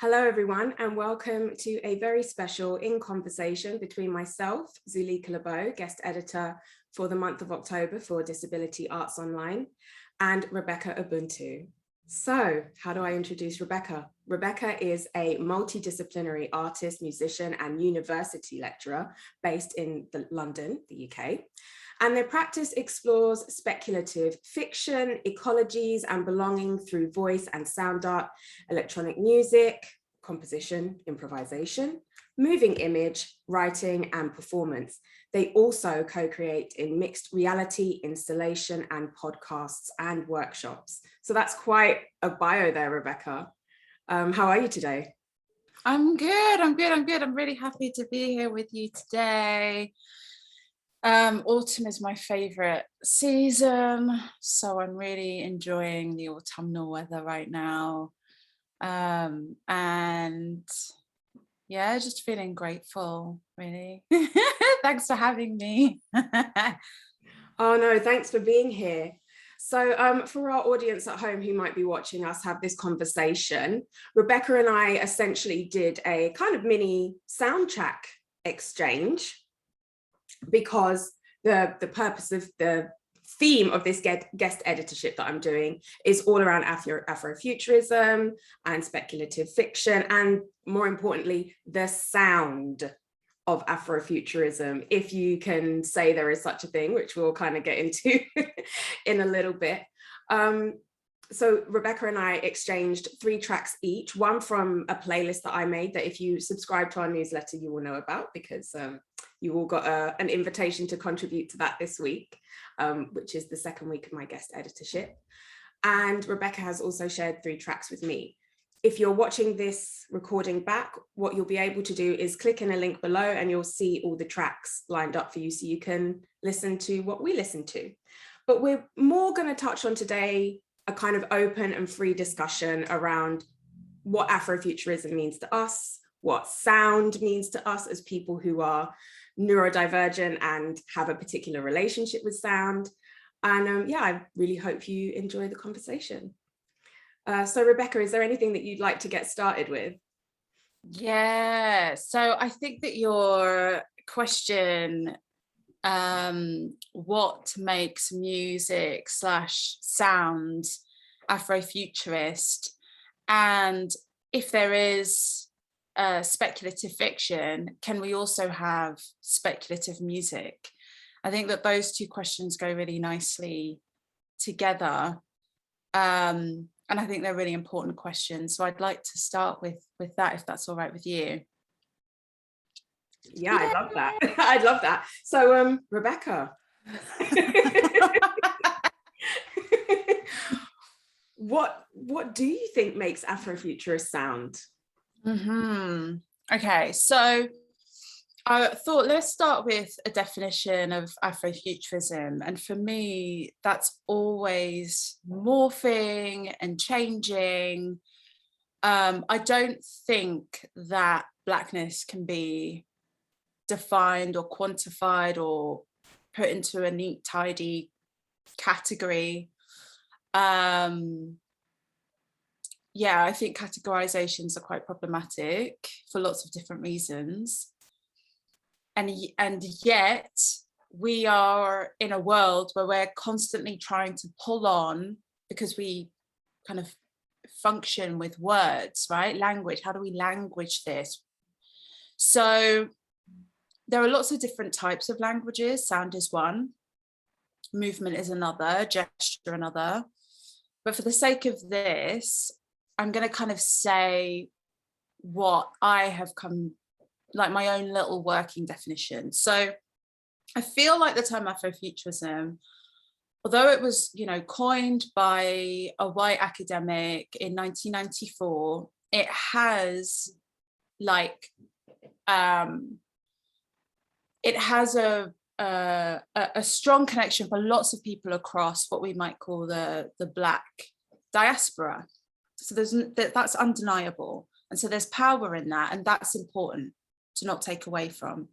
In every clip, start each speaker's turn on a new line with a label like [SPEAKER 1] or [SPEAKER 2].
[SPEAKER 1] Hello, everyone, and welcome to a very special In Conversation between myself, Zuleika Lebow, guest editor for the month of October for Disability Arts Online, and Rebekah Ubuntu. So, how do I introduce Rebekah? Rebekah is a multidisciplinary artist, musician, and university lecturer based in London, the UK. And their practice explores speculative fiction, ecologies, and belonging through voice and sound art, electronic music, composition, improvisation, moving image, writing, and performance. They also co-create in mixed reality, installation, and podcasts and workshops. So that's quite a bio there, Rebekah. How are you today?
[SPEAKER 2] I'm good. I'm really happy to be here with you today. Autumn is my favorite season, so I'm really enjoying the autumnal weather right now. And yeah, just feeling grateful, really. Thanks for having me.
[SPEAKER 1] Oh no, thanks for being here. So for our audience at home who might be watching us have this conversation, Rebekah and I essentially did a kind of mini soundtrack exchange, because the purpose of the theme of this guest editorship that I'm doing is all around Afrofuturism and speculative fiction, and more importantly, the sound of Afrofuturism, if you can say there is such a thing, which we'll kind of get into in a little bit. So Rebekah and I exchanged 3 tracks each, one from a playlist that I made that if you subscribe to our newsletter, you will know about, because you all got an invitation to contribute to that this week, which is the second week of my guest editorship. And Rebekah has also shared 3 tracks with me. If you're watching this recording back, what you'll be able to do is click in a link below and you'll see all the tracks lined up for you so you can listen to what we listen to. But we're more going to touch on today a kind of open and free discussion around what Afrofuturism means to us, what sound means to us as people who are neurodivergent and have a particular relationship with sound. And yeah, I really hope you enjoy the conversation. So Rebekah, is there anything that you'd like to get started with?
[SPEAKER 2] Yeah, so I think that your question, what makes music / sound Afrofuturist, and if there is speculative fiction, can we also have speculative music? I think that those 2 questions go really nicely together. And I think they're really important questions. So I'd like to start with that, if that's all right with you.
[SPEAKER 1] Yeah, I love that. I'd love that. So Rebekah, what do you think makes Afrofuturist sound?
[SPEAKER 2] Okay, so I thought let's start with a definition of Afrofuturism. And for me, that's always morphing and changing. I don't think that Blackness can be defined or quantified or put into a neat, tidy category. Yeah, I think categorizations are quite problematic for lots of different reasons. And yet we are in a world where we're constantly trying to pull on, because we kind of function with words, right? Language, how do we language this? So there are lots of different types of languages. Sound is one, movement is another, gesture another. But for the sake of this, I'm going to kind of say what I have come, like my own little working definition. So I feel like the term Afrofuturism, although it was, coined by a white academic in 1994, it has a strong connection for lots of people across what we might call the Black diaspora. So that's undeniable. And so there's power in that, and that's important to not take away from.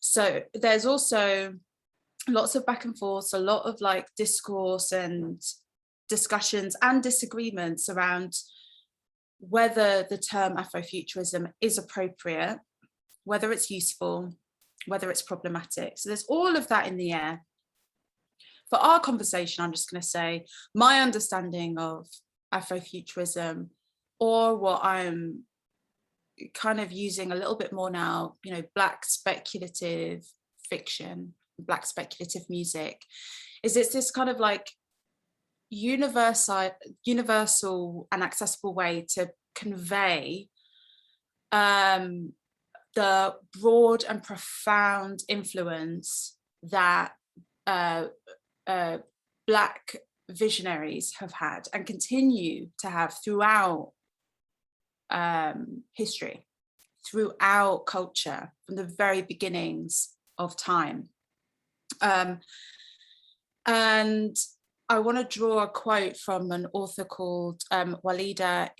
[SPEAKER 2] So there's also lots of back and forth, a lot of discourse and discussions and disagreements around whether the term Afrofuturism is appropriate, whether it's useful, whether it's problematic. So there's all of that in the air. For our conversation, I'm just going to say my understanding of Afrofuturism, or what I'm kind of using a little bit more now, you know, Black speculative fiction, Black speculative music, is it's this kind of like universal and accessible way to convey the broad and profound influence that Black visionaries have had and continue to have throughout history, throughout culture, from the very beginnings of time. And I want to draw a quote from an author called Walida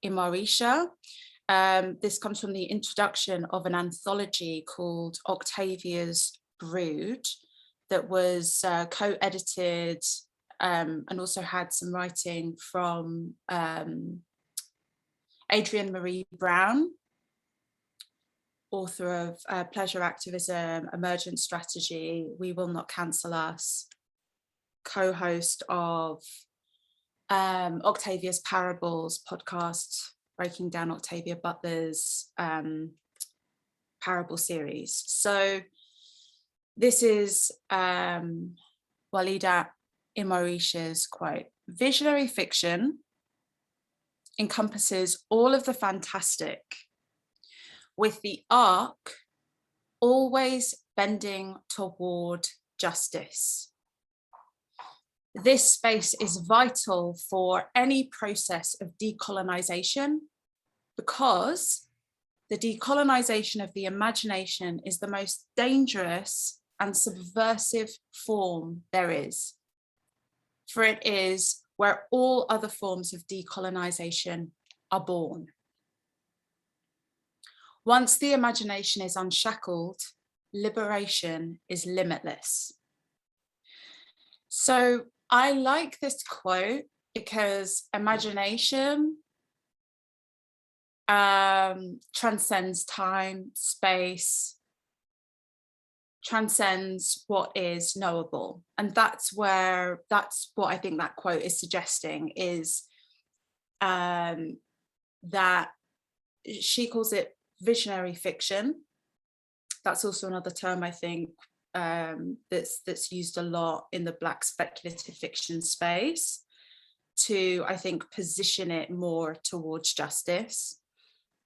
[SPEAKER 2] Imarisha. This comes from the introduction of an anthology called Octavia's Brood that was co-edited and also had some writing from Adrienne Marie Brown, author of Pleasure Activism, Emergent Strategy, We Will Not Cancel Us, co-host of Octavia's Parables podcast, breaking down Octavia Butler's parable series. So this is Walida Imarisha's quote: "Visionary fiction encompasses all of the fantastic, with the arc always bending toward justice. This space is vital for any process of decolonization, because the decolonization of the imagination is the most dangerous and subversive form there is, for it is where all other forms of decolonization are born. Once the imagination is unshackled, liberation is limitless." So I like this quote because imagination transcends time, space, transcends what is knowable. And that's what I think that quote is suggesting, is that she calls it visionary fiction. That's also another term, I think, that's used a lot in the Black speculative fiction space to, I think, position it more towards justice.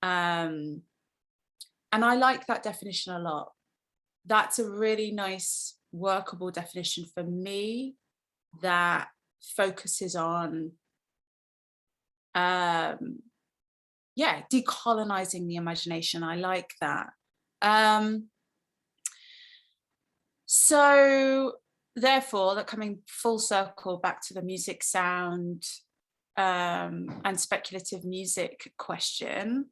[SPEAKER 2] And I like that definition a lot. That's a really nice, workable definition for me that focuses on, decolonizing the imagination. I like that. So therefore, that coming full circle back to the music sound and speculative music question,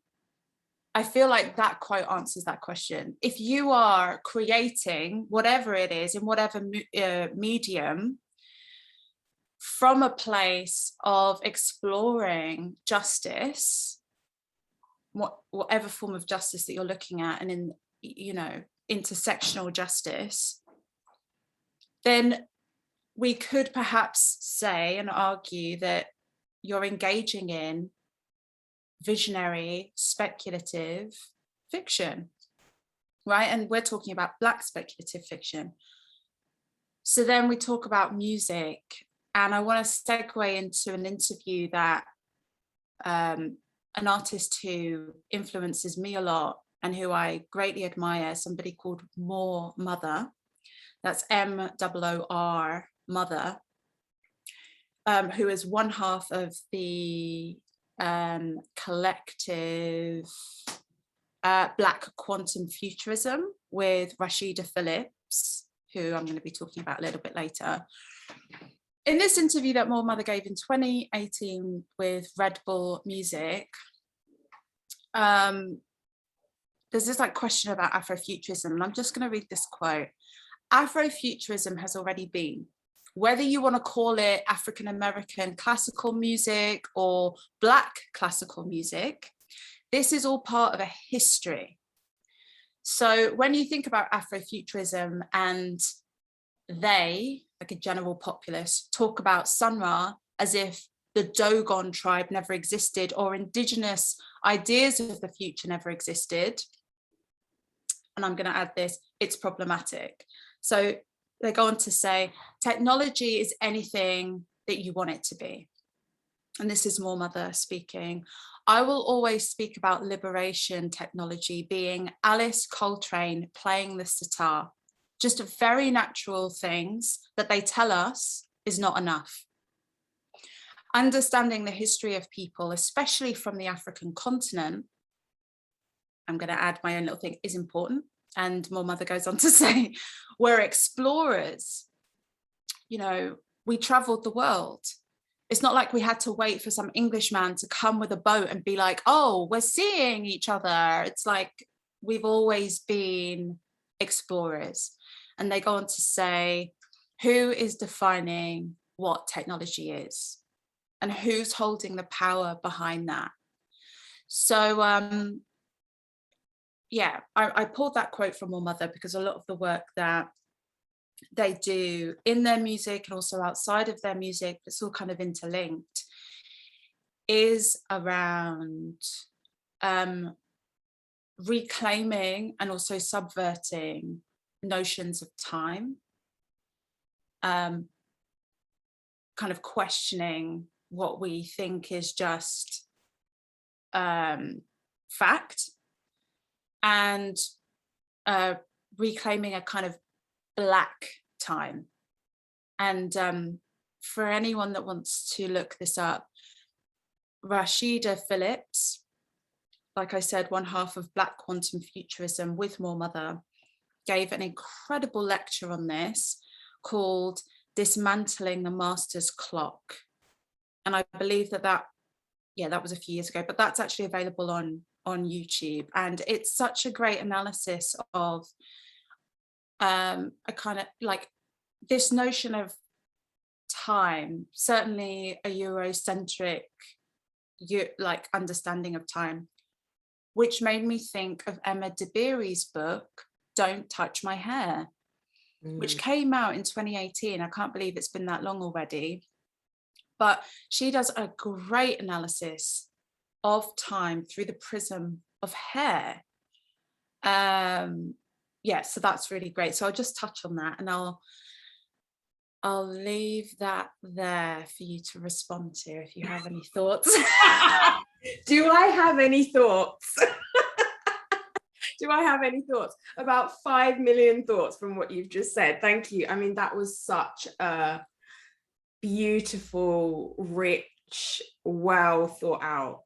[SPEAKER 2] I feel like that quote answers that question. If you are creating whatever it is, in whatever medium, from a place of exploring justice, whatever form of justice that you're looking at, and in, you know, intersectional justice, then we could perhaps say and argue that you're engaging in visionary, speculative fiction, right? And we're talking about Black speculative fiction. So then we talk about music, and I want to segue into an interview that an artist who influences me a lot and who I greatly admire, somebody called Moor Mother. That's M-O-O-R Mother, who is one half of the collective Black Quantum Futurism with Rashida Phillips, who I'm going to be talking about a little bit later. In this interview that Moor Mother gave in 2018 with Red Bull Music, there's this like question about Afrofuturism, and I'm just going to read this quote. "Afrofuturism has already been. whether you want to call it African American classical music or Black classical music, this is all part of a history. So when you think about Afrofuturism and they, like a general populace, talk about Sun Ra as if the Dogon tribe never existed or indigenous ideas of the future never existed, and I'm going to add this, it's problematic. So they go on to say, technology is anything that you want it to be. And this is Moor Mother speaking. I will always speak about liberation technology being Alice Coltrane playing the sitar, just very natural things that they tell us is not enough. Understanding the history of people, especially from the African continent, I'm going to add my own little thing, is important. And Moor Mother goes on to say, we're explorers. You know, we traveled the world. It's not like we had to wait for some Englishman to come with a boat and be like, oh, we're seeing each other. It's like we've always been explorers. And they go on to say, who is defining what technology is? And who's holding the power behind that? So, yeah, I pulled that quote from Moor Mother because a lot of the work that they do in their music and also outside of their music, it's all kind of interlinked, is around reclaiming and also subverting notions of time, kind of questioning what we think is just fact, and reclaiming a kind of Black time. And for anyone that wants to look this up, Rashida Phillips, like I said, one half of Black Quantum Futurism with Moor Mother, gave an incredible lecture on this called Dismantling the Master's Clock. And I believe that was a few years ago, but that's actually available on YouTube. And it's such a great analysis of a kind of like this notion of time, certainly a Eurocentric like understanding of time, which made me think of Emma Dabiri's book, Don't Touch My Hair, which came out in 2018. I can't believe it's been that long already. But she does a great analysis of time through the prism of hair. Yeah, so that's really great. So I'll just touch on that, and I'll leave that there for you to respond to if you have any thoughts.
[SPEAKER 1] Do I have any thoughts? Do I have any thoughts? About 5 million thoughts from what you've just said. Thank you. I mean, that was such a beautiful, rich, well thought out,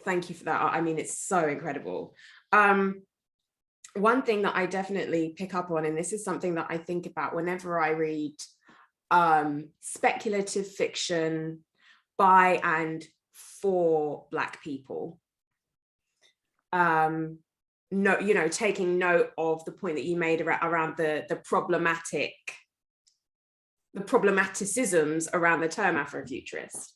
[SPEAKER 1] thank you for that. I mean, it's so incredible. One thing that I definitely pick up on, and this is something that I think about whenever I read speculative fiction by and for Black people, taking note of the point that you made around the problematicisms around the term Afrofuturist.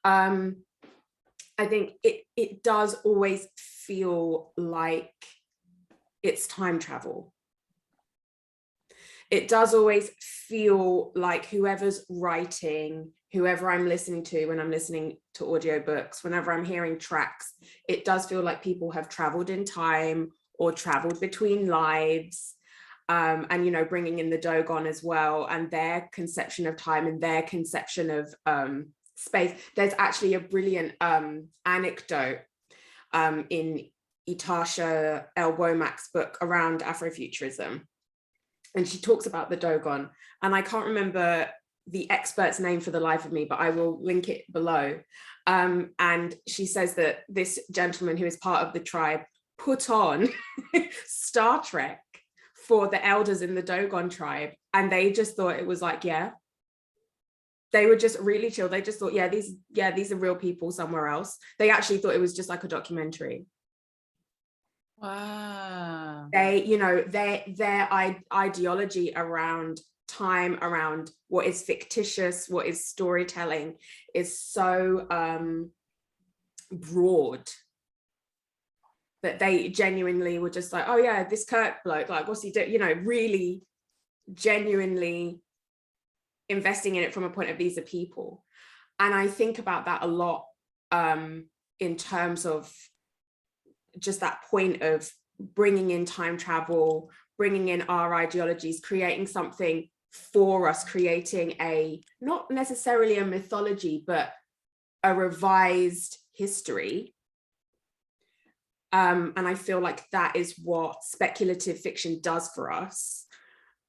[SPEAKER 1] I think it does always feel like it's time travel. It does always feel like whoever's writing, whoever I'm listening to when I'm listening to audiobooks, whenever I'm hearing tracks, it does feel like people have traveled in time or traveled between lives. And bringing in the Dogon as well, and their conception of time and their conception of space. There's actually a brilliant anecdote in Itasha El-Womak's book around Afrofuturism, and she talks about the Dogon, and I can't remember the expert's name for the life of me, but I will link it below. And she says that this gentleman who is part of the tribe put on Star Trek for the elders in the Dogon tribe, and they just thought it was like, yeah, they were just really chill. They just thought, these are real people somewhere else. They actually thought it was just like a documentary.
[SPEAKER 2] Wow.
[SPEAKER 1] They, their ideology around time around what is fictitious, what is storytelling, is so broad that they genuinely were just like, oh yeah, this Kirk bloke, like what's he doing? You know, really genuinely investing in it from a point of these are people. And I think about that a lot in terms of just that point of bringing in time travel, bringing in our ideologies, creating something for us, creating not necessarily a mythology, but a revised history. And I feel like that is what speculative fiction does for us.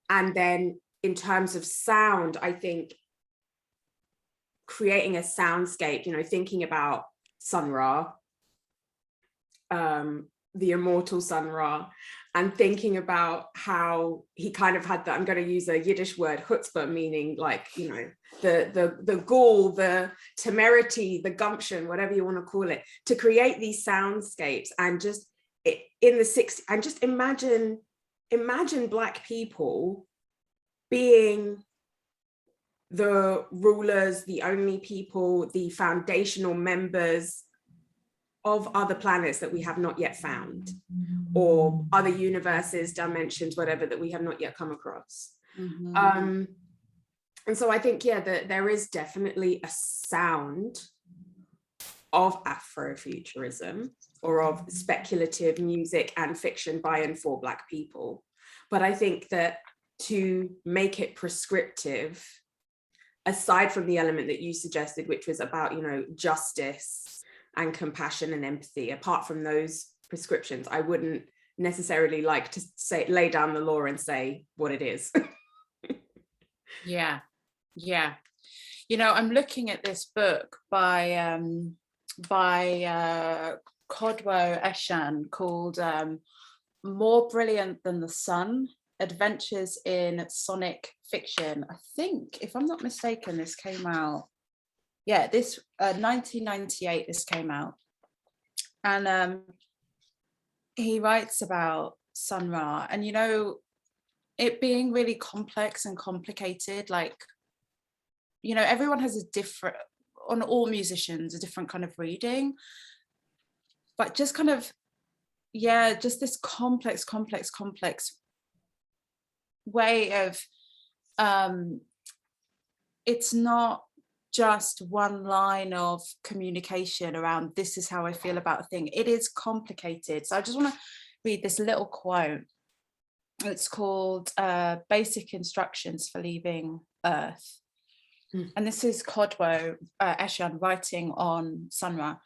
[SPEAKER 1] And then in terms of sound, I think creating a soundscape, you know, thinking about Sun Ra, the immortal Sun Ra, and thinking about how he kind of had that, I'm going to use a Yiddish word, chutzpah, meaning like, you know, the gall, the temerity, the gumption, whatever you want to call it, to create these soundscapes. And just in the 60s, and just imagine Black people being the rulers, the only people, the foundational members of other planets that we have not yet found, or other universes, dimensions, whatever, that we have not yet come across. And so I think, yeah, that there is definitely a sound of Afrofuturism or of speculative music and fiction by and for Black people. But I think that to make it prescriptive, aside from the element that you suggested, which was about, you know, justice and compassion and empathy, apart from those prescriptions, I wouldn't necessarily like to say, lay down the law and say what it is.
[SPEAKER 2] Yeah. You know, I'm looking at this book by Kodwo Eshun called More Brilliant Than the Sun, Adventures in Sonic Fiction. I think, if I'm not mistaken, this came out, 1998 this came out. And he writes about Sun Ra, and, you know, it being really complex and complicated, like, you know, everyone has a different, on all musicians, a different kind of reading, but just kind of, just this complex way of, it's not just one line of communication around this is how I feel about a thing. It is complicated. So I just want to read this little quote. It's called Basic Instructions for Leaving Earth. And this is Kodwo Eshun writing on Sun Ra.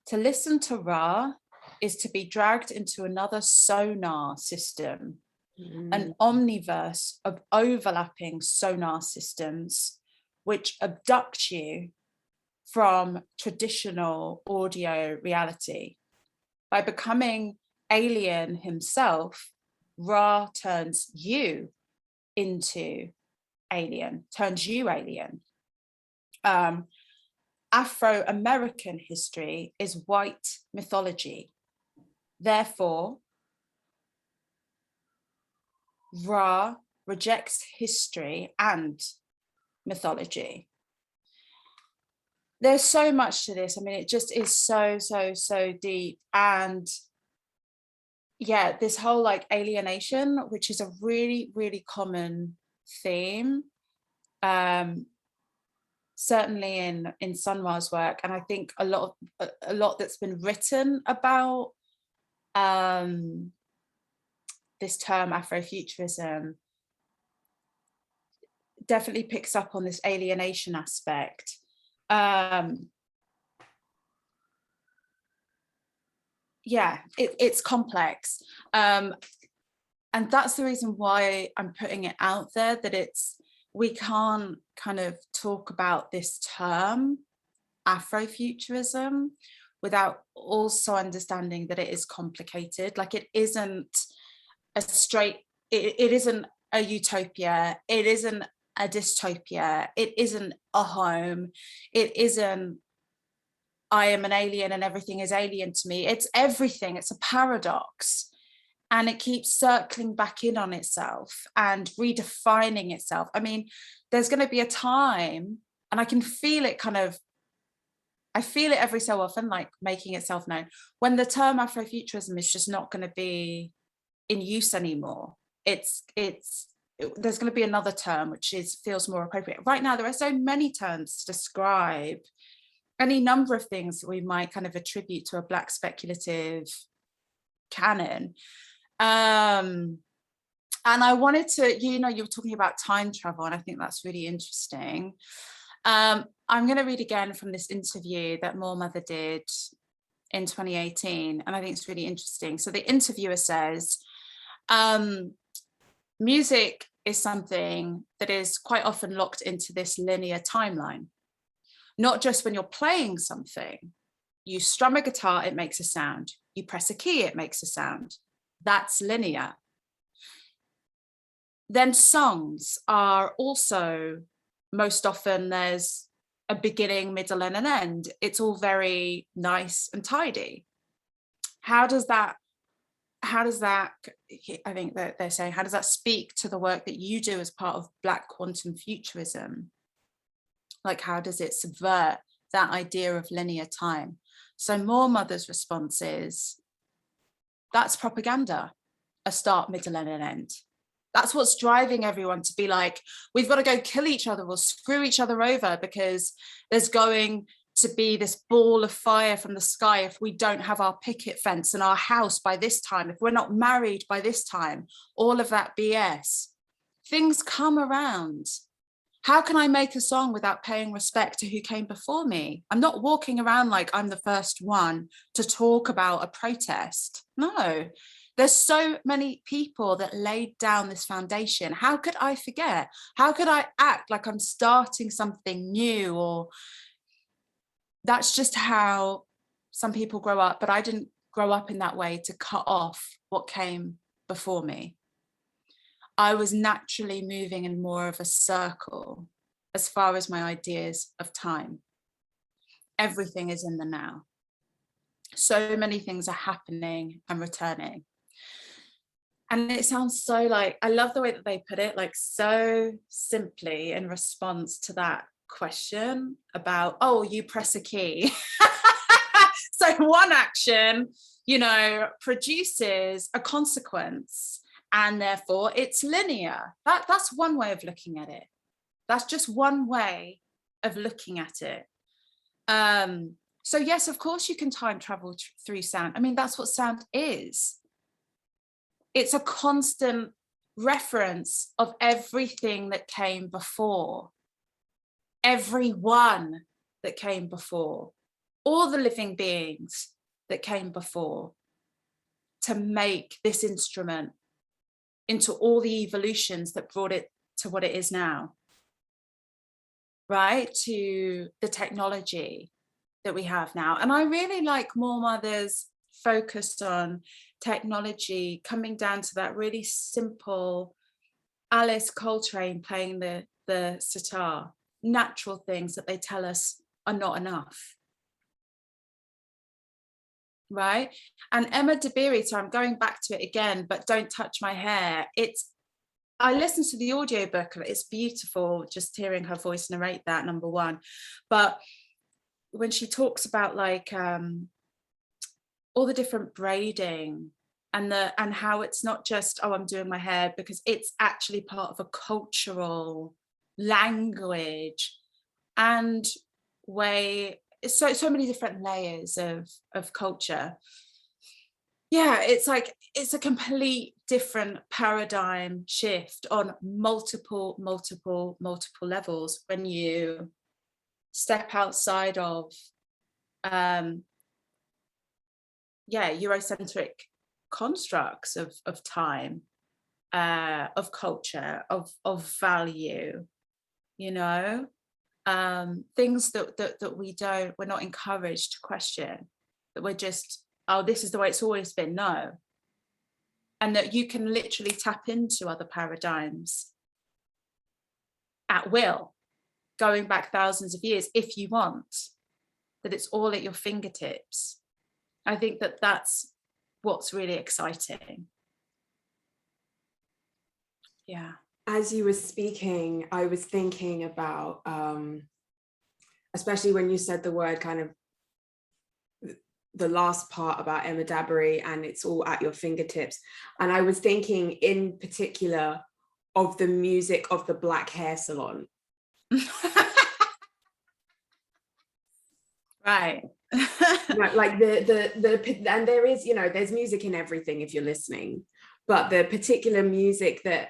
[SPEAKER 2] To listen to Ra is to be dragged into another sonar system, an omniverse of overlapping sonar systems which abduct you from traditional audio reality. By becoming alien himself, Ra turns you alien. Afro-American history is white mythology. Therefore, Ra rejects history and mythology. There's so much to this. I mean, it just is so deep. And yeah, this whole like alienation, which is a really, really common theme, certainly in Sun Ra's work. And I think a lot that's been written about this term Afrofuturism definitely picks up on this alienation aspect. It's complex. And that's the reason why I'm putting it out there, that we can't kind of talk about this term Afrofuturism without also understanding that it is complicated. Like, it isn't it isn't a utopia, it isn't a dystopia, it isn't a home, it isn't I am an alien and everything is alien to me. It's everything. It's a paradox. And it keeps circling back in on itself and redefining itself. I mean, there's going to be a time, and I can feel it I feel it every so often, like making itself known, when the term Afrofuturism is just not going to be in use anymore. There's going to be another term which feels more appropriate. Right now, there are so many terms to describe any number of things that we might kind of attribute to a Black speculative canon. And I wanted to, you were talking about time travel, and I think that's really interesting. I'm going to read again from this interview that Moor Mother did in 2018, and I think it's really interesting. So the interviewer says, music is something that is quite often locked into this linear timeline, not just when you're playing something. You strum a guitar, it makes a sound. You press a key, it makes a sound. That's linear. Then songs are also, most often there's a beginning, middle, and an end. It's all very nice and tidy. How does that, I think that they're saying, how does that speak to the work that you do as part of Black quantum futurism? Like, how does it subvert that idea of linear time? So Moor Mother's response is, that's propaganda, a start, middle, and an end. That's what's driving everyone to be like, we've got to go kill each other or screw each other over because there's going to be this ball of fire from the sky if we don't have our picket fence and our house by this time, if we're not married by this time, all of that BS. Things come around. How can I make a song without paying respect to who came before me? I'm not walking around like I'm the first one to talk about a protest. No. There's so many people that laid down this foundation. How could I forget? How could I act like I'm starting something new? Or that's just how some people grow up, but I didn't grow up in that way to cut off what came before me. I was naturally moving in more of a circle as far as my ideas of time. Everything is in the now. So many things are happening and returning. And it sounds so like, I love the way that they put it, like so simply in response to that question about, oh, you press a key. So one action, produces a consequence, and therefore it's linear. That's one way of looking at it. That's just one way of looking at it. So yes, of course you can time travel through sound. I mean, that's what sound is. It's a constant reference of everything that came before, everyone that came before, all the living beings that came before, to make this instrument into all the evolutions that brought it to what it is now, right? To the technology that we have now. And I really like Moor Mother's focus on technology, coming down to that really simple Alice Coltrane playing the sitar, natural things that they tell us are not enough, right? And Emma Dabiri, so I'm going back to it again, but Don't Touch My Hair. I listened to the audiobook, it's beautiful just hearing her voice narrate that, number one. But when she talks about like all the different braiding and how it's not just, oh, I'm doing my hair, because it's actually part of a cultural language and way, so many different layers of culture. Yeah, it's like, it's a complete different paradigm shift on multiple levels when you step outside of Eurocentric constructs of time, of culture, of value, things that we're not encouraged to question, that we're just, oh, this is the way it's always been. No. And that you can literally tap into other paradigms at will, going back thousands of years if you want, that it's all at your fingertips. I think that that's what's really exciting. Yeah.
[SPEAKER 1] As you were speaking, I was thinking about, especially when you said the word kind of the last part about Emma Dabiri and it's all at your fingertips. And I was thinking in particular of the music of the Black hair salon.
[SPEAKER 2] Right.
[SPEAKER 1] Like and there is, there's music in everything if you're listening, but the particular music that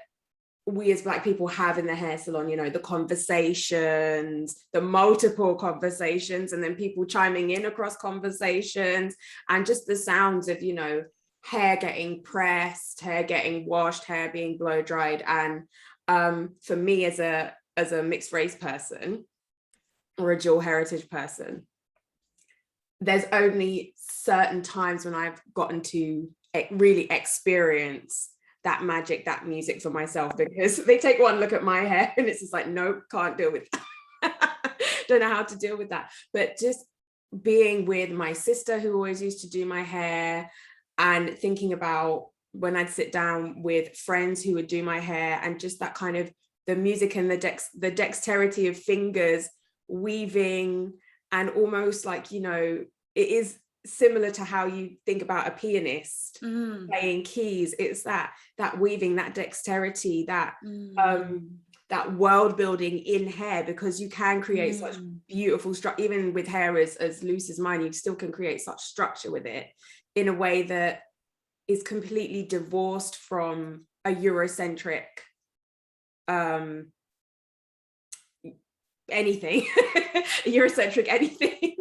[SPEAKER 1] we as Black people have in the hair salon, the conversations, the multiple conversations, and then people chiming in across conversations, and just the sounds of, hair getting pressed, hair getting washed, hair being blow dried. And for me as a mixed race person or a dual heritage person, there's only certain times when I've gotten to really experience that magic, that music for myself, because they take one look at my hair and it's just like, nope, can't deal with that. Don't know how to deal with that. But just being with my sister who always used to do my hair, and thinking about when I'd sit down with friends who would do my hair, and just that kind of the music and the dexterity of fingers weaving, and almost like, it is similar to how you think about a pianist playing keys. It's that weaving, that dexterity, that world building in hair, because you can create such beautiful structure. Even with hair as loose as mine, you still can create such structure with it in a way that is completely divorced from a Eurocentric anything, Eurocentric anything.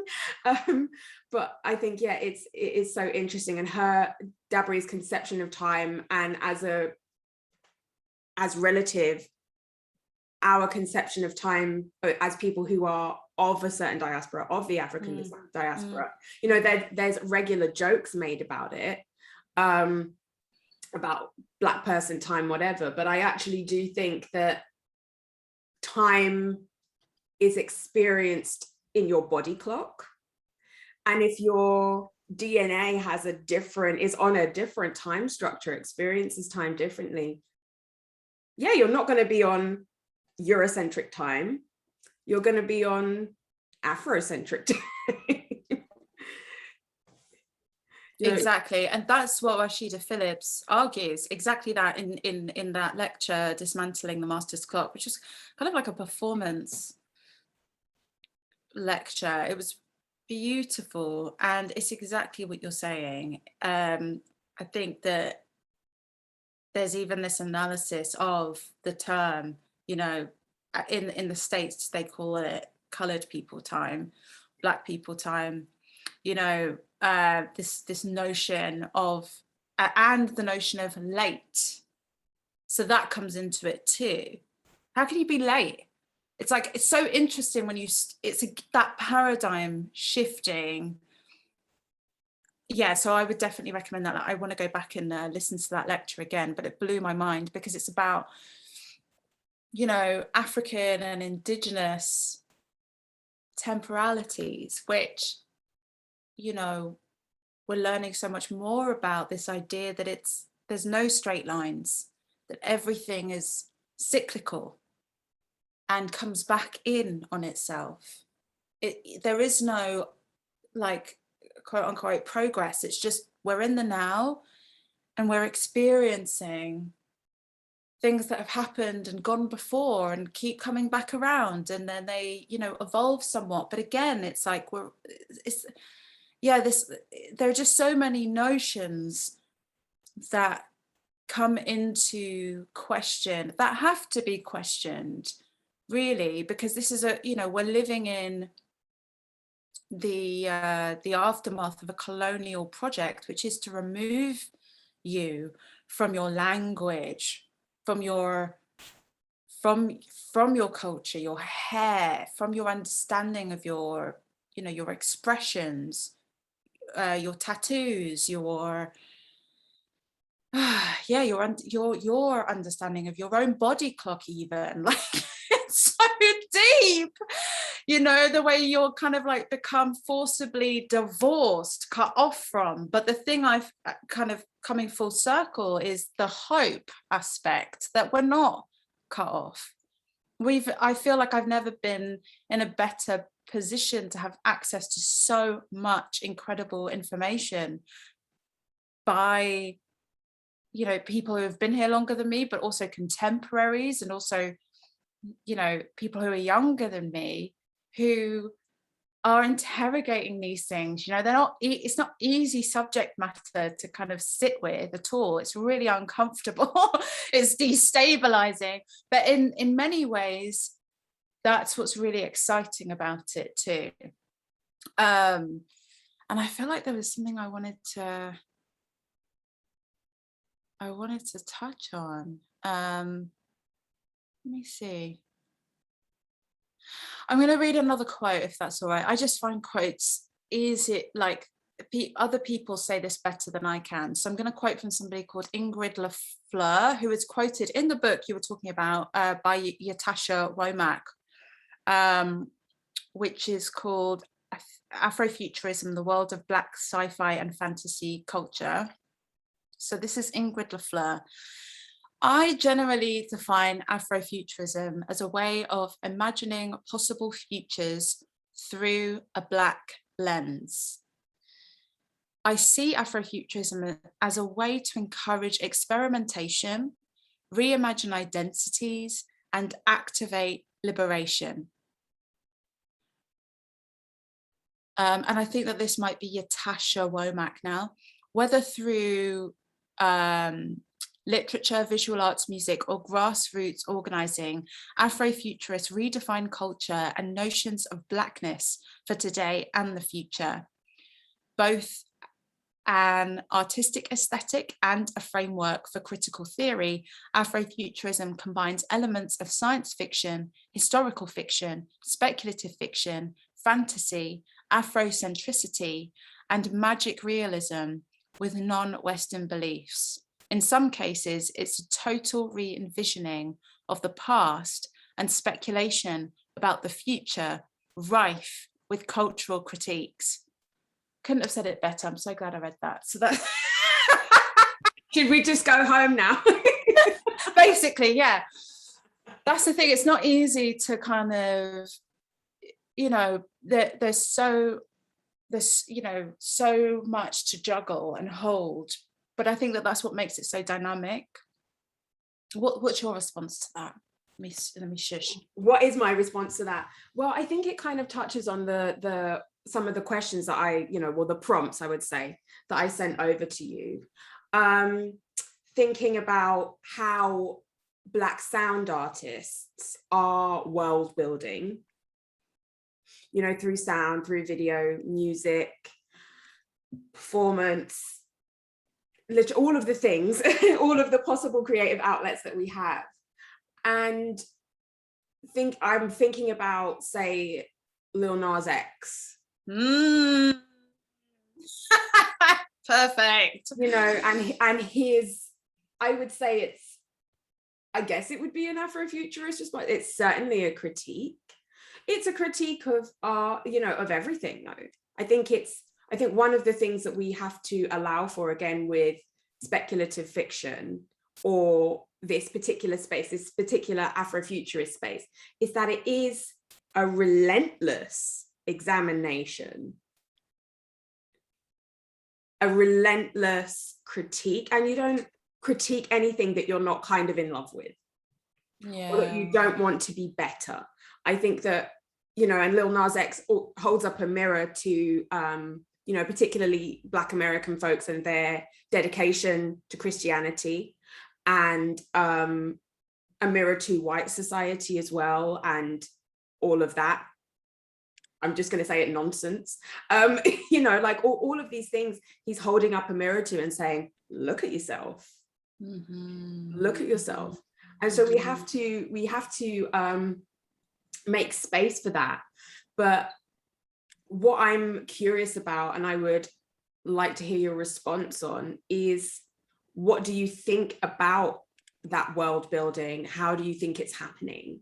[SPEAKER 1] But I think, yeah, it is so interesting. And Dabiri's conception of time, and as relative, our conception of time as people who are of a certain diaspora, of the African diaspora, there's regular jokes made about it, about Black person time, whatever. But I actually do think that time is experienced in your body clock. And if your DNA is on a different time structure, experiences time differently, yeah, you're not going to be on Eurocentric time. You're going to be on Afrocentric time.
[SPEAKER 2] Exactly. And that's what Rashida Phillips argues, exactly that in that lecture, Dismantling the Master's Clock, which is kind of like a performance lecture. It was beautiful, and it's exactly what you're saying. I think that there's even this analysis of the term, in the States, they call it colored people time, Black people time, this notion of, and the notion of late. So that comes into it too. How can you be late? It's like, it's so interesting when that paradigm shifting. Yeah, so I would definitely recommend that. I want to go back and listen to that lecture again, but it blew my mind, because it's about, African and Indigenous temporalities, which, we're learning so much more about this idea that there's no straight lines, that everything is cyclical and comes back in on itself. There is no, like, quote unquote progress. It's just, we're in the now and we're experiencing things that have happened and gone before and keep coming back around, and then they, evolve somewhat. But again, it's like there are just so many notions that come into question, that have to be questioned, really, because this is we're living in the aftermath of a colonial project, which is to remove you from your language, from your culture, your hair, from your understanding of your expressions, your tattoos, your understanding of your own body clock, even. Like, it's so deep, you know, the way you're kind of like become forcibly divorced, cut off from. But the thing I've kind of coming full circle is the hope aspect, that we're not cut off. I feel like I've never been in a better position to have access to so much incredible information by, you know, people who have been here longer than me, but also contemporaries, and also, you know, people who are younger than me who are interrogating these things. You know, it's not easy subject matter to kind of sit with at all. It's really uncomfortable. It's destabilizing, but in many ways that's what's really exciting about it too. And I feel like there was something I wanted to touch on. Let me see. I'm going to read another quote, if that's all right. I just find quotes, is it like other people say this better than I can. So I'm going to quote from somebody called Ingrid Lafleur, who is quoted in the book you were talking about by Yatasha Womack, which is called Afrofuturism, the World of Black Sci-Fi and Fantasy Culture. So this is Ingrid Lafleur. I generally define Afrofuturism as a way of imagining possible futures through a Black lens. I see Afrofuturism as a way to encourage experimentation, reimagine identities, and activate liberation. And I think that this might be Yatasha Womack now, whether through literature, visual arts, music, or grassroots organizing, Afrofuturists redefine culture and notions of Blackness for today and the future, both an artistic aesthetic and a framework for critical theory. Afrofuturism combines elements of science fiction, historical fiction, speculative fiction, fantasy, Afrocentricity, and magic realism with non-Western beliefs. In some cases, it's a total re-envisioning of the past and speculation about the future, rife with cultural critiques. Couldn't have said it better. I'm so glad I read that. So that
[SPEAKER 1] should we just go home now?
[SPEAKER 2] Basically, yeah. That's the thing. It's not easy to kind of, you know, there's you know, so much to juggle and hold. But I think that that's what makes it so dynamic. What's your response to that? Let me shush.
[SPEAKER 1] What is my response to that? Well, I think it kind of touches on the some of the questions that I, you know, well, the prompts, I would say, that I sent over to you. Thinking about how Black sound artists are world building, you know, through sound, through video, music, performance, all of the things, all of the possible creative outlets that we have. And I'm thinking about, say, Lil Nas X.
[SPEAKER 2] Perfect.
[SPEAKER 1] You know, and his, I would say I guess it would be an Afrofuturist response. It's certainly a critique. It's a critique of you know, of everything though. I think one of the things that we have to allow for, again, with speculative fiction or this particular space, this particular Afrofuturist space, is that it is a relentless examination, a relentless critique, and you don't critique anything that you're not kind of in love with, or that you don't want to be better. I think that, you know, and Lil Nas X holds up a mirror to, you know, particularly Black American folks and their dedication to Christianity, and a mirror to white society as well, and all of that. I'm just going to say it, nonsense. You know, like all of these things, he's holding up a mirror to and saying, look at yourself, look at yourself. And so we have to make space for that. But what I'm curious about, and I would like to hear your response on, is what do you think about that world building? How do you think it's happening?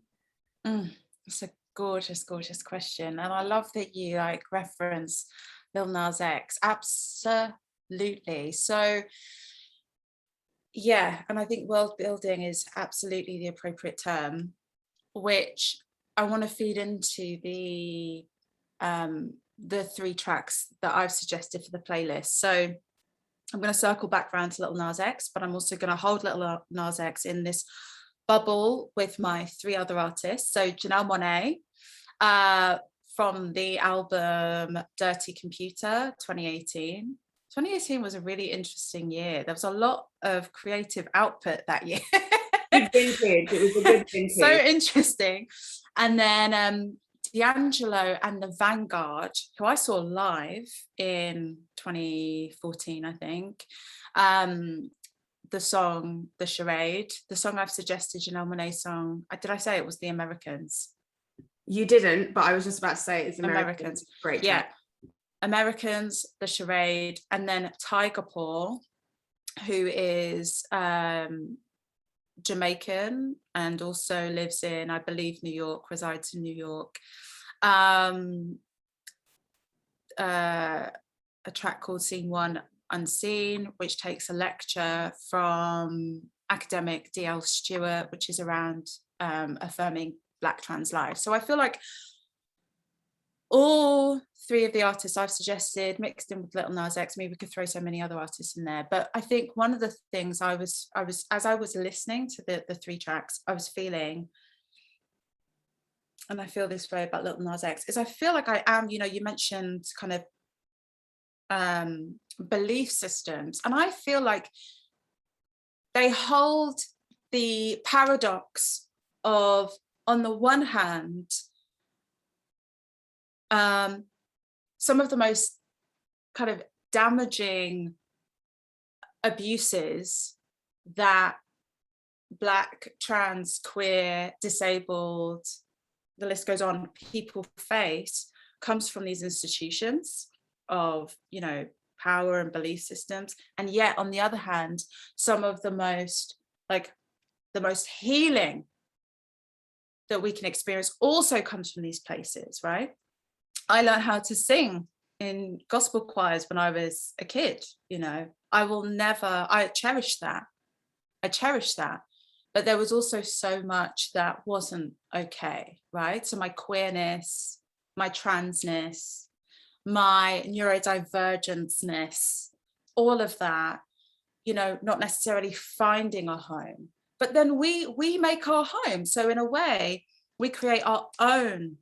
[SPEAKER 2] It's a gorgeous, gorgeous question. And I love that you like reference Lil Nas X. Absolutely. So yeah, and I think world building is absolutely the appropriate term, which I want to feed into the 3 tracks that I've suggested for the playlist. So I'm going to circle back around to Lil Nas X, but I'm also going to hold Lil Nas X in this bubble with my 3 other artists. So Janelle Monáe from the album Dirty Computer 2018. 2018 was a really interesting year. There was a lot of creative output that year.
[SPEAKER 1] Good vintage. It was a good vintage.
[SPEAKER 2] So interesting. And then D'Angelo and the Vanguard, who I saw live in 2014, I think. The song, The Charade, the song I've suggested, Janelle Monáe's song. Did I say it was The Americans?
[SPEAKER 1] You didn't, but I was just about to say it's Americans. Great.
[SPEAKER 2] Yeah. Americans, The Charade, and then Tiger Paw, who is Jamaican and also lives in, I believe, New York, resides in New York. A track called Scene 1 Unseen, which takes a lecture from academic D.L. Stewart, which is around affirming Black trans lives. So I feel like all 3 of the artists I've suggested mixed in with Lil Nas X. Maybe we could throw so many other artists in there, but I think one of the things I was as I was listening to the 3 tracks, I was feeling, and I feel this way about Lil Nas X, is I feel like I am, you know, you mentioned kind of belief systems, and I feel like they hold the paradox of, on the one hand, some of the most kind of damaging abuses that Black, trans, queer, disabled, the list goes on, people face, comes from these institutions of, you know, power and belief systems. And yet, on the other hand, some of the most healing that we can experience also comes from these places, right? I learned how to sing in gospel choirs when I was a kid, you know. I cherish that. But there was also so much that wasn't okay, right? So my queerness, my transness, my neurodivergenceness, all of that, you know, not necessarily finding a home. But then we make our home. So in a way, we create our own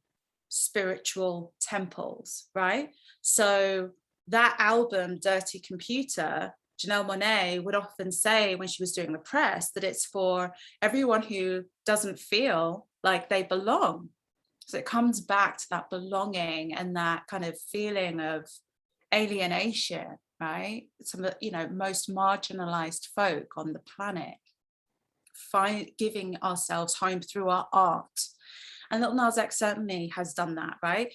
[SPEAKER 2] spiritual temples, right? So that album, Dirty Computer, Janelle Monáe would often say when she was doing the press that it's for everyone who doesn't feel like they belong. So it comes back to that belonging and that kind of feeling of alienation, right? Some of the, you know, most marginalized folk on the planet, giving ourselves home through our art. And Lil Nas X certainly has done that, right?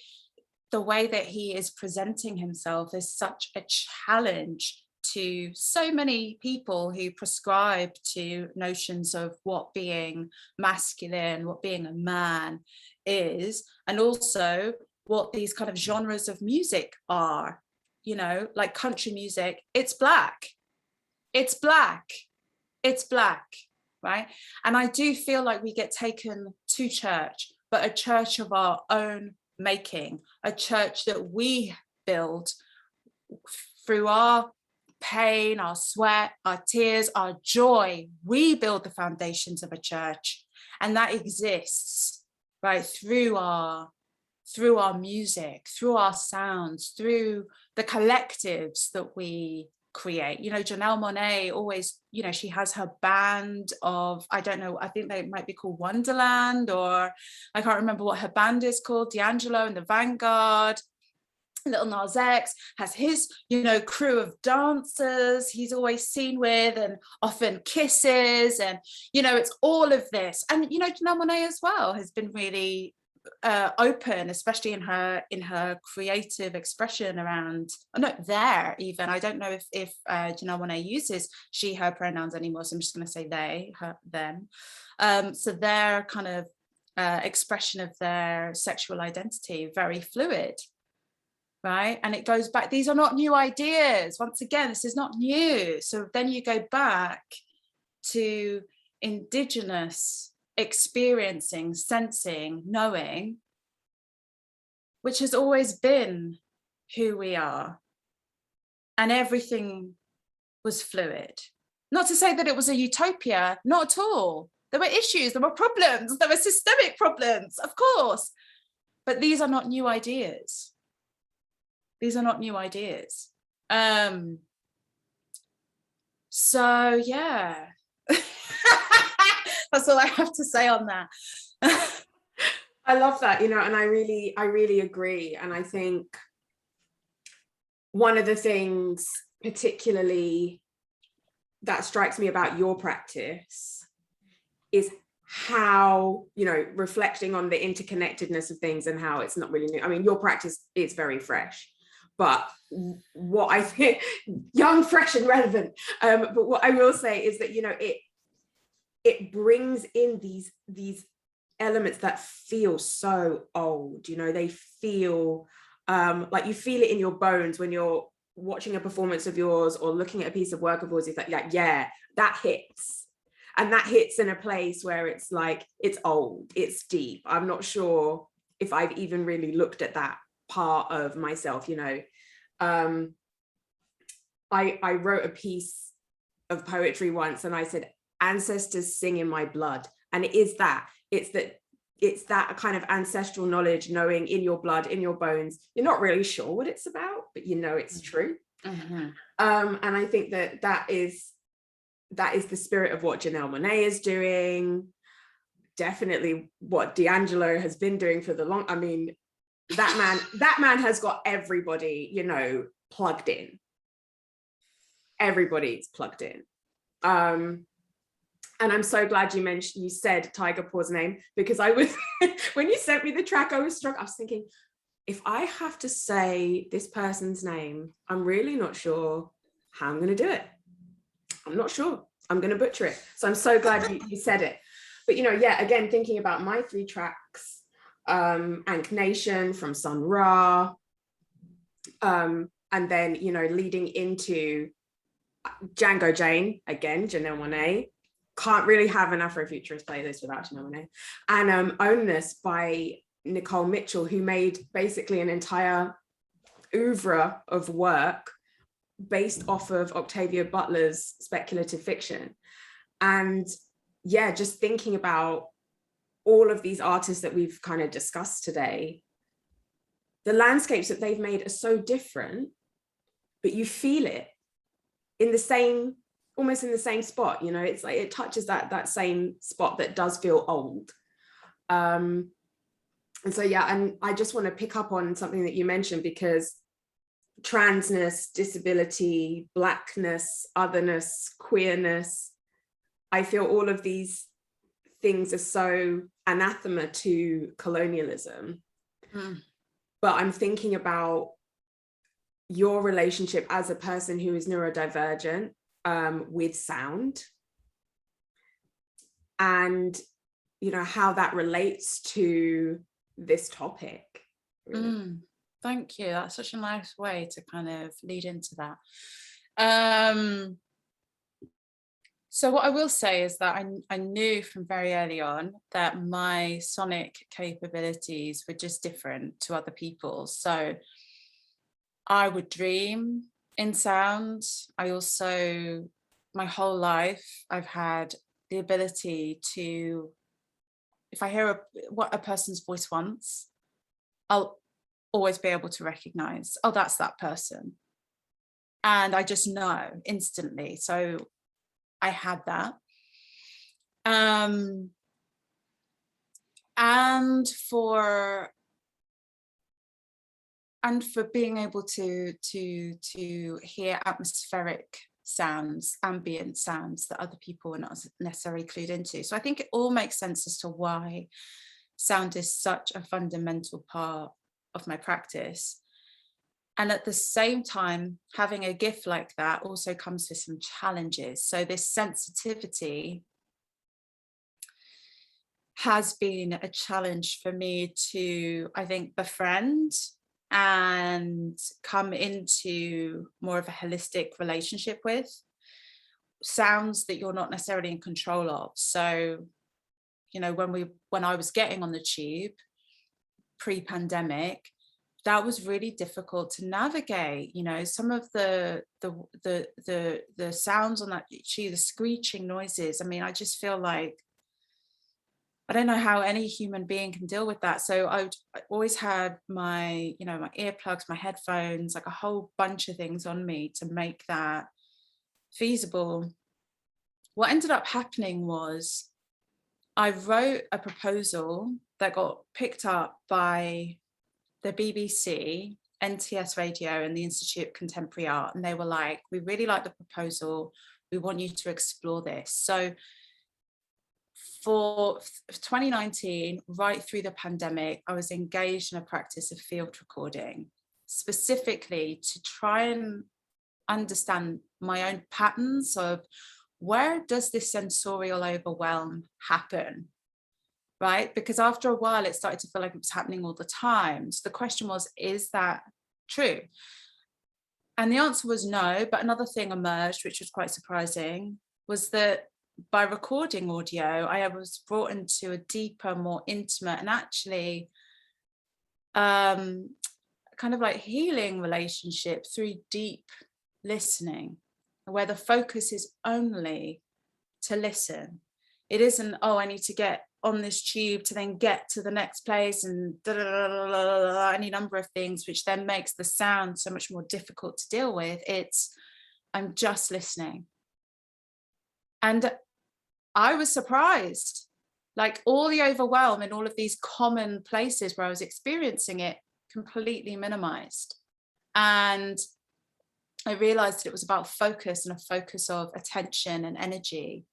[SPEAKER 2] The way that he is presenting himself is such a challenge to so many people who prescribe to notions of what being masculine, what being a man is, and also what these kind of genres of music are, you know, like country music, it's black, right? And I do feel like we get taken to church, but a church of our own making, a church that we build through our pain, our sweat, our tears, our joy. We build the foundations of a church, and that exists, right, through our music, through our sounds, through the collectives that we create. You know, Janelle Monáe always, you know, she has her band of, I don't know, I think they might be called Wonderland, or I can't remember what her band is called, D'Angelo and the Vanguard. Lil Nas X has his, you know, crew of dancers he's always seen with, and often kisses, and, you know, it's all of this. And, you know, Janelle Monáe as well has been really open, especially in her creative expression around, not there even, I don't know if Janelle Monáe uses she, her pronouns anymore, so I'm just going to say they, her, them. So their kind of expression of their sexual identity very fluid, right? And it goes back, these are not new ideas. Once again, this is not new. So then you go back to indigenous experiencing, sensing, knowing, which has always been who we are. And everything was fluid. Not to say that it was a utopia, not at all. There were issues, there were problems, there were systemic problems, of course. But these are not new ideas. These are not new ideas. So yeah, that's all I have to say on that.
[SPEAKER 1] I love that, you know, and I really agree. And I think one of the things particularly that strikes me about your practice is how, you know, reflecting on the interconnectedness of things and how it's not really new. I mean, your practice is very fresh, but what I think, young, fresh and relevant. But what I will say is that, you know, it brings in these elements that feel so old, you know, they feel like you feel it in your bones when you're watching a performance of yours or looking at a piece of work of yours. It's like, yeah, that hits. And that hits in a place where it's like, it's old, it's deep. I'm not sure if I've even really looked at that part of myself, you know. I wrote a piece of poetry once and I said, ancestors sing in my blood. And it is that, it's that kind of ancestral knowledge, knowing in your blood, in your bones. You're not really sure what it's about, but you know it's true.
[SPEAKER 2] Mm-hmm.
[SPEAKER 1] And I think that is the spirit of what Janelle Monáe is doing. Definitely what D'Angelo has been doing for the long. I mean, that man has got everybody, you know, plugged in. Everybody's plugged in. And I'm so glad you said Tiger Paw's name, because I was, when you sent me the track, I was struck. I was thinking, if I have to say this person's name, I'm really not sure how I'm going to do it. I'm not sure. I'm going to butcher it. So I'm so glad you said it. But, you know, yeah, again, thinking about my 3 tracks, Ankh Nation from Sun Ra, and then, you know, leading into Django Jane, again, Janelle Monáe. Can't really have an Afrofuturist playlist without Janelle Monáe. And Oneness by Nicole Mitchell, who made basically an entire oeuvre of work based off of Octavia Butler's speculative fiction. And yeah, just thinking about all of these artists that we've kind of discussed today, the landscapes that they've made are so different, but you feel it in the same, almost in the same spot, you know, it's like it touches that same spot that does feel old. And so, yeah, and I just want to pick up on something that you mentioned, because transness, disability, blackness, otherness, queerness, I feel all of these things are so anathema to colonialism. But I'm thinking about your relationship as a person who is neurodivergent with sound, and you know how that relates to this topic. Really.
[SPEAKER 2] Thank you. That's such a nice way to kind of lead into that. So what I will say is that I knew from very early on that my sonic capabilities were just different to other people's. So I would dream in sound. I also, my whole life, I've had the ability to, if I hear what a person's voice wants, I'll always be able to recognize, oh, that's that person. And I just know instantly. So I had that. And for being able to hear atmospheric sounds, ambient sounds that other people are not necessarily clued into. So I think it all makes sense as to why sound is such a fundamental part of my practice. And at the same time, having a gift like that also comes with some challenges. So this sensitivity has been a challenge for me to, I think, befriend and come into more of a holistic relationship with sounds that you're not necessarily in control of. So, you know, when I was getting on the tube pre-pandemic, that was really difficult to navigate. You know, some of the sounds on that tube, the screeching noises. I mean, I just feel like I don't know how any human being can deal with that. So I always had my, you know, my earplugs, my headphones, like a whole bunch of things on me to make that feasible. What ended up happening was I wrote a proposal that got picked up by the BBC, NTS Radio, and the Institute of Contemporary Art. And they were like, we really like the proposal. We want you to explore this. So for 2019, right through the pandemic, I was engaged in a practice of field recording, specifically to try and understand my own patterns of where does this sensorial overwhelm happen, right? Because after a while, it started to feel like it was happening all the time. So the question was, is that true? And the answer was no, but another thing emerged, which was quite surprising, was that by recording audio, I was brought into a deeper, more intimate, and actually kind of like healing relationship through deep listening, where the focus is only to listen. It isn't, oh, I need to get on this tube to then get to the next place and any number of things, which then makes the sound so much more difficult to deal with. It's, I'm just listening. And I was surprised, like all the overwhelm in all of these common places where I was experiencing it completely minimized. And I realized that it was about focus, and a focus of attention and energy.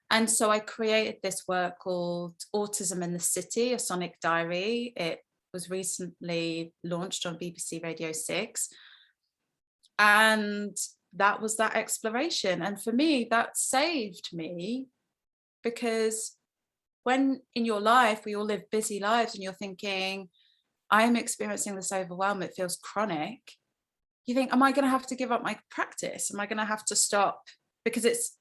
[SPEAKER 2] And so I created this work called Autism in the City, a sonic diary. It was recently launched on BBC Radio 6. And that was that exploration. And for me, that saved me, because when in your life, we all live busy lives and you're thinking, I'm experiencing this overwhelm, it feels chronic. You think, am I going to have to give up my practice? Am I going to have to stop? Because it's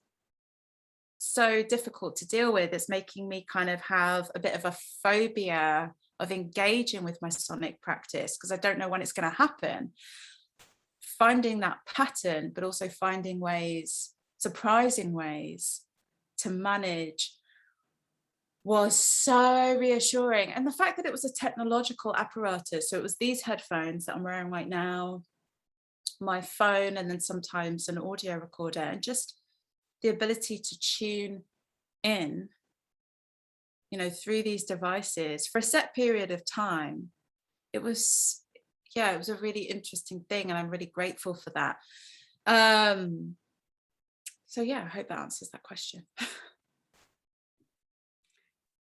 [SPEAKER 2] so difficult to deal with. It's making me kind of have a bit of a phobia of engaging with my sonic practice, because I don't know when it's going to happen. Finding that pattern, but also finding ways, surprising ways to manage, was so reassuring. And the fact that it was a technological apparatus, so it was these headphones that I'm wearing right now, my phone, and then sometimes an audio recorder, and just the ability to tune in, you know, through these devices for a set period of time. It was, yeah, it was a really interesting thing, and I'm really grateful for that. So yeah, I hope that answers that question.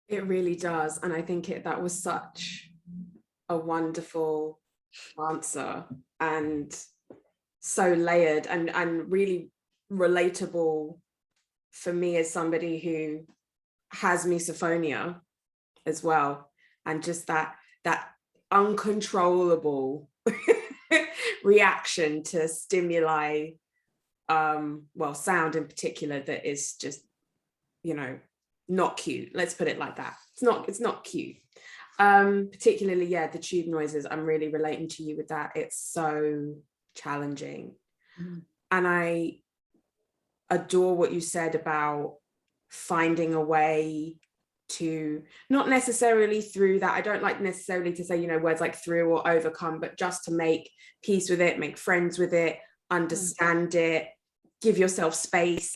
[SPEAKER 1] It really does. And I think that was such a wonderful answer, and so layered and really relatable for me as somebody who has misophonia as well. And just that uncontrollable reaction to stimuli, well, sound in particular, that is just, you know, not cute. Let's put it like that. It's not cute. Particularly, yeah, the tube noises. I'm really relating to you with that. It's so challenging. And I adore what you said about finding a way to, not necessarily through that, I don't like necessarily to say, you know, words like through or overcome, but just to make peace with it, make friends with it, understand it, give yourself space.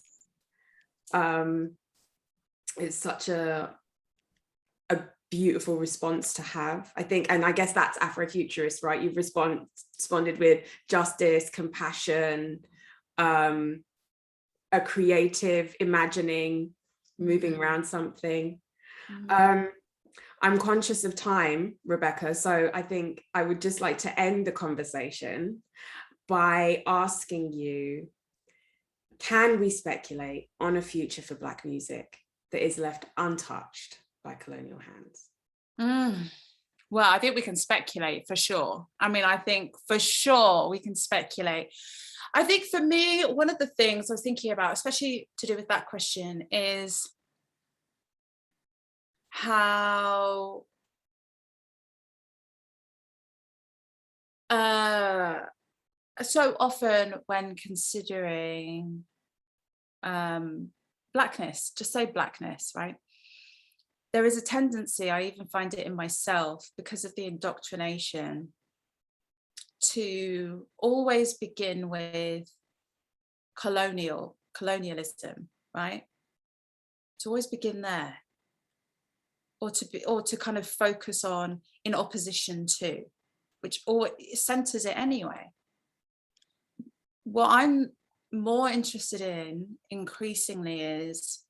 [SPEAKER 1] It's such a beautiful response to have, I think. And I guess that's Afrofuturist, right? You've responded with justice, compassion, a creative imagining, moving around something. I'm conscious of time, Rebekah, so I think I would just like to end the conversation by asking you, can we speculate on a future for Black music that is left untouched by colonial hands?
[SPEAKER 2] Well, I think we can speculate for sure. I mean, I think for sure we can speculate. I think for me, one of the things I was thinking about, especially to do with that question, is how so often when considering blackness, just say blackness, right? There is a tendency, I even find it in myself, because of the indoctrination, to always begin with colonialism, right? To always begin there, or to kind of focus on in opposition to, which all centers it anyway. What I'm more interested in increasingly is,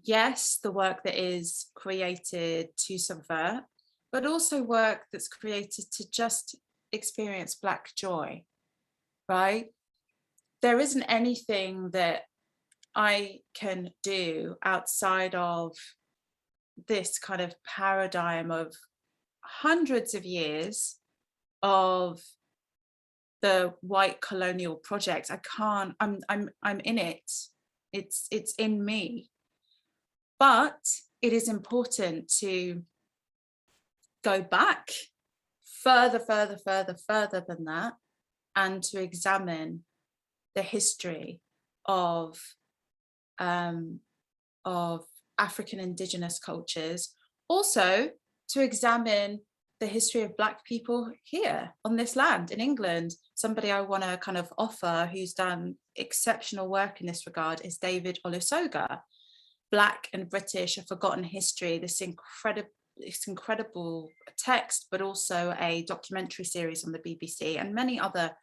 [SPEAKER 2] yes, the work that is created to subvert, but also work that's created to just experience Black joy, right? There isn't anything that I can do outside of this kind of paradigm of hundreds of years of the white colonial project. I can't, I'm in it. It's in me. But it is important to go back further than that, and to examine the history of African Indigenous cultures, also to examine the history of Black people here on this land in England. Somebody I want to kind of offer who's done exceptional work in this regard is David Olisoga. Black and British, a Forgotten History, this incredible text, but also a documentary series on the BBC and many other,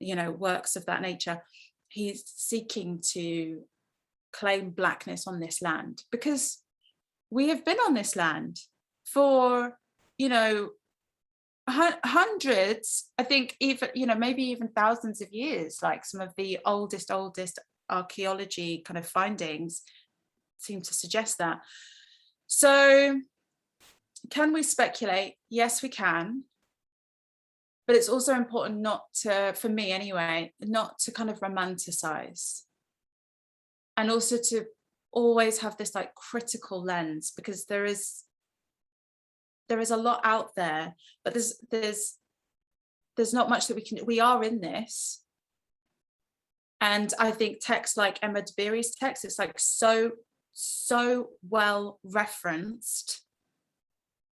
[SPEAKER 2] works of that nature. He's seeking to claim Blackness on this land, because we have been on this land for, hundreds, I think, even, maybe even thousands of years. Like some of the oldest archaeology kind of findings seem to suggest that. So can we speculate? Yes, we can. But it's also important not to, for me anyway, not to kind of romanticize. And also to always have this like critical lens, because there is a lot out there, but there's not much that we are in this. And I think texts like Emma Dabiri's text, it's like so well referenced,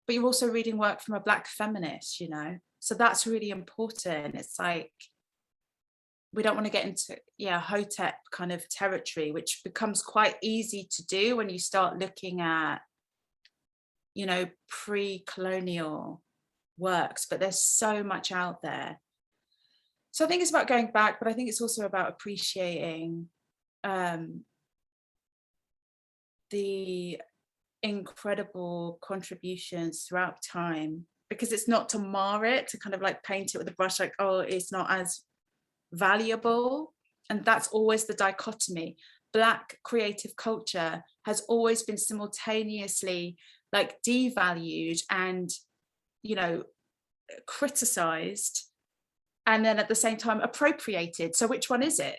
[SPEAKER 2] but you're also reading work from a Black feminist, so that's really important. It's like, we don't want to get into Hotep kind of territory, which becomes quite easy to do when you start looking at pre-colonial works, but there's so much out there. So I think it's about going back, but I think it's also about appreciating the incredible contributions throughout time, because it's not to mar it, to kind of like paint it with a brush, like, oh, it's not as valuable. And that's always the dichotomy. Black creative culture has always been simultaneously like devalued and, criticized, and then at the same time appropriated. So which one is it?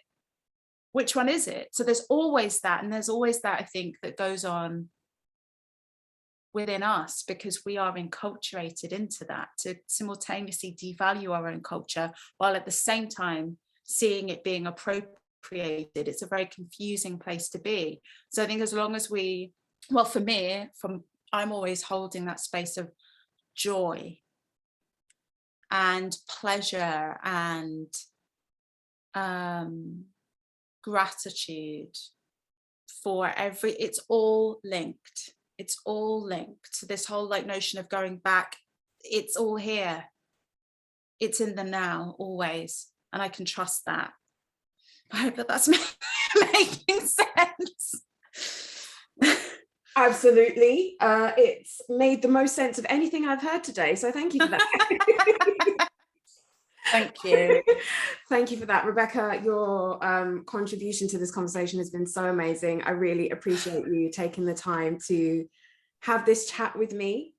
[SPEAKER 2] So there's always that, and there's always that, I think, that goes on within us, because we are enculturated into that, to simultaneously devalue our own culture while at the same time seeing it being appropriated. It's a very confusing place to be. So I think as long as for me, I'm always holding that space of joy and pleasure and gratitude for it's all linked. It's all linked to this whole like notion of going back. It's all here. It's in the now always. And I can trust that. I hope that's making sense.
[SPEAKER 1] Absolutely. It's made the most sense of anything I've heard today. So thank you for that.
[SPEAKER 2] Thank you.
[SPEAKER 1] Thank you for that, Rebekah. Your contribution to this conversation has been so amazing. I really appreciate you taking the time to have this chat with me.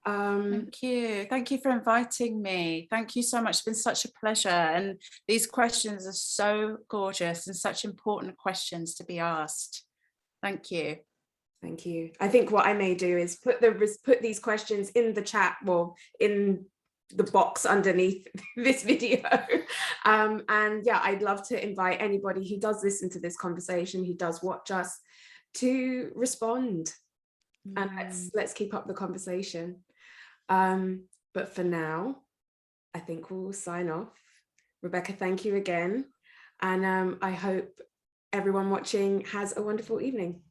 [SPEAKER 2] Thank you for inviting me. Thank you so much. It's been such a pleasure, and these questions are so gorgeous and such important questions to be asked. Thank you.
[SPEAKER 1] Thank you. I think what I may do is put these questions in the chat, well, in the box underneath this video. And yeah, I'd love to invite anybody who does listen to this conversation, who does watch us, to respond. And let's keep up the conversation. But for now, I think we'll sign off. Rebekah, thank you again. And I hope everyone watching has a wonderful evening.